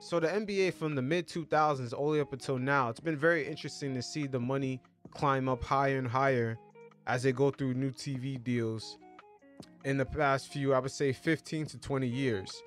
So the NBA from the mid 2000s all the way up until now, it's been very interesting to see the money climb up higher and higher as they go through new TV deals in the past few, I would say 15 to 20 years.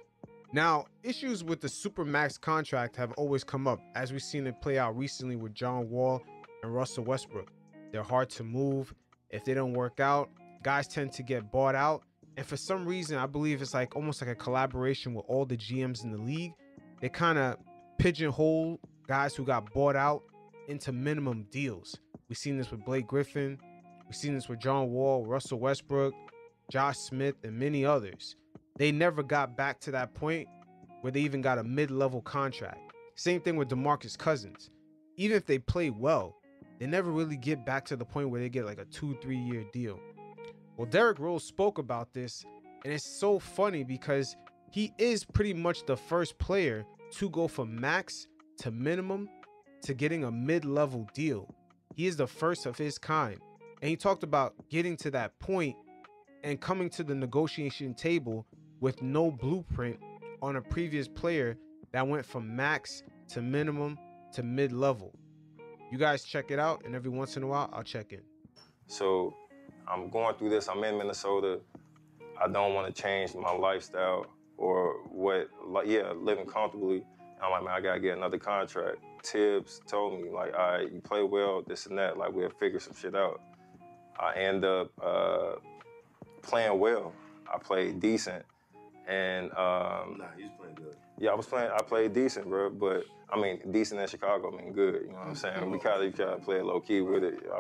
Now, issues with the Supermax contract have always come up, as we've seen it play out recently with John Wall and Russell Westbrook. They're hard to move. If they don't work out, guys tend to get bought out. And for some reason, I believe it's like almost like a collaboration with all the GMs in the league. They kind of pigeonhole guys who got bought out into minimum deals. We've seen this with Blake Griffin. We've seen this with John Wall, Russell Westbrook, Josh Smith, and many others. They never got back to that point where they even got a mid-level contract. Same thing with DeMarcus Cousins. Even if they play well, they never really get back to the point where they get like a 2-3 year deal. Well, Derrick Rose spoke about this, and it's so funny because he is pretty much the first player to go from max to minimum to getting a mid-level deal. He is the first of his kind. And he talked about getting to that point and coming to the negotiation table with no blueprint on a previous player that went from max to minimum to mid-level. You guys check it out, and every once in a while, I'll check in. So I'm going through this. I'm in Minnesota. I don't want to change my lifestyle or living comfortably. I'm like, man, I got to get another contract. Tibbs told me, like, all right, you play well, this and that, like, we'll figure some shit out. I end up playing well. I played decent. And He's playing good. Yeah, I played decent, bro. But I mean, decent in Chicago, I mean good. You know what I'm saying? We kind of play it low key with it. I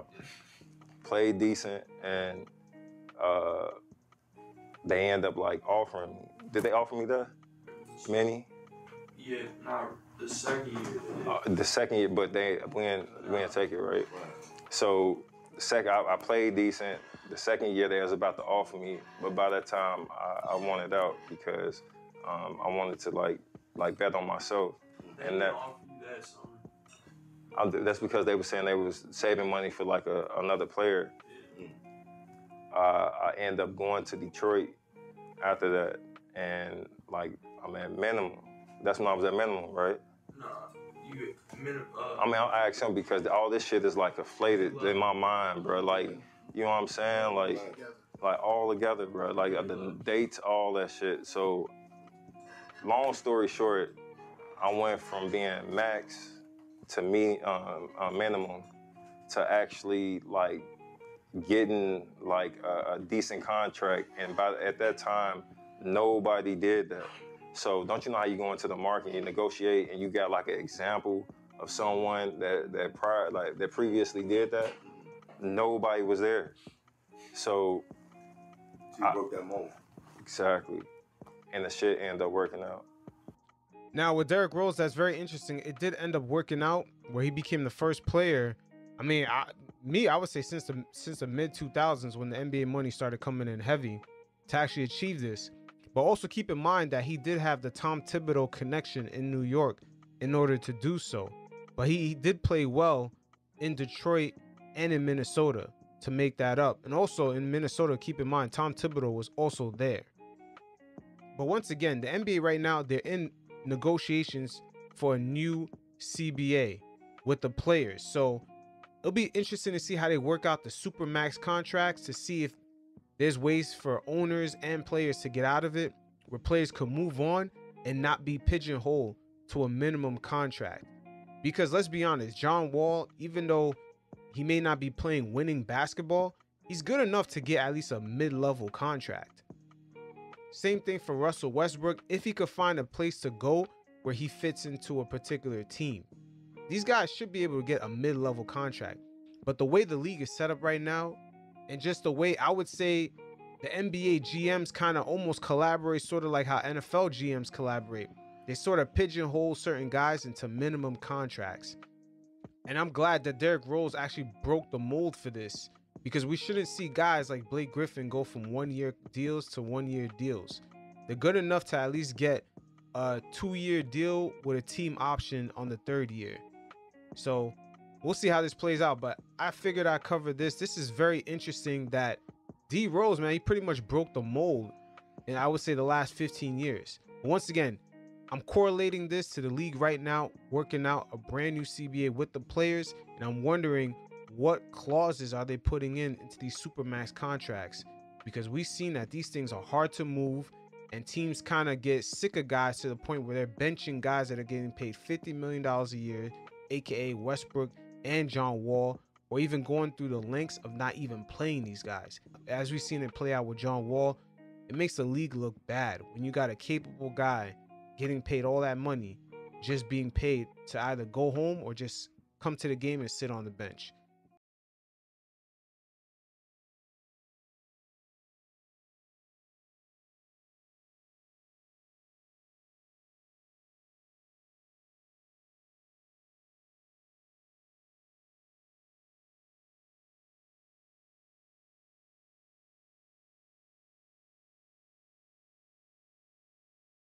played decent, and they end up like offering me. Did they offer me that? Many? Yeah, the second year. The second year, but we didn't take it, right? So the second, I played decent. The second year, they was about to offer me, but by that time, I wanted out because I wanted to like bet on myself. And that offer you that that's because they were saying they was saving money for like another player. Yeah. I end up going to Detroit after that, and like I'm at minimum. That's when I was at minimum, right? Nah, you at minimum. I mean, I asked him because all this shit is like inflated in my mind, bro. Like, you know what I'm saying? Like all together, bro. Like the dates, all that shit. So, long story short, I went from being max to minimum to actually like getting like a decent contract. And at that time, nobody did that. So don't you know how you go into the market and you negotiate and you got like an example of someone that previously did that? Nobody was there. So you broke that mold. Exactly. And the shit ended up working out. Now with Derrick Rose, that's very interesting. It did end up working out where he became the first player. I mean, I would say since the mid 2000s when the NBA money started coming in heavy to actually achieve this. But also keep in mind that he did have the Tom Thibodeau connection in New York in order to do so. But he did play well in Detroit and in Minnesota to make that up. And also in Minnesota, keep in mind, Tom Thibodeau was also there. But once again, the NBA right now, they're in negotiations for a new CBA with the players. So it'll be interesting to see how they work out the Supermax contracts to see if there's ways for owners and players to get out of it, where players could move on and not be pigeonholed to a minimum contract. Because let's be honest, John Wall, even though he may not be playing winning basketball, he's good enough to get at least a mid-level contract. Same thing for Russell Westbrook, if he could find a place to go where he fits into a particular team. These guys should be able to get a mid-level contract. But the way the league is set up right now, and just the way I would say the NBA GMs kind of almost collaborate, sort of like how NFL GMs collaborate. They sort of pigeonhole certain guys into minimum contracts. And I'm glad that Derrick Rose actually broke the mold for this, because we shouldn't see guys like Blake Griffin go from 1 year deals to 1 year deals. They're good enough to at least get a 2 year deal with a team option on the 3rd year. So we'll see how this plays out, but I figured I'd cover this. This is very interesting that D Rose, man, he pretty much broke the mold in, I would say, the last 15 years. But once again, I'm correlating this to the league right now, working out a brand new CBA with the players, and I'm wondering what clauses are they putting into these supermax contracts, because we've seen that these things are hard to move, and teams kind of get sick of guys to the point where they're benching guys that are getting paid $50 million a year, aka Westbrook and John Wall, or even going through the lengths of not even playing these guys. As we've seen it play out with John Wall, it makes the league look bad when you got a capable guy getting paid all that money, just being paid to either go home or just come to the game and sit on the bench.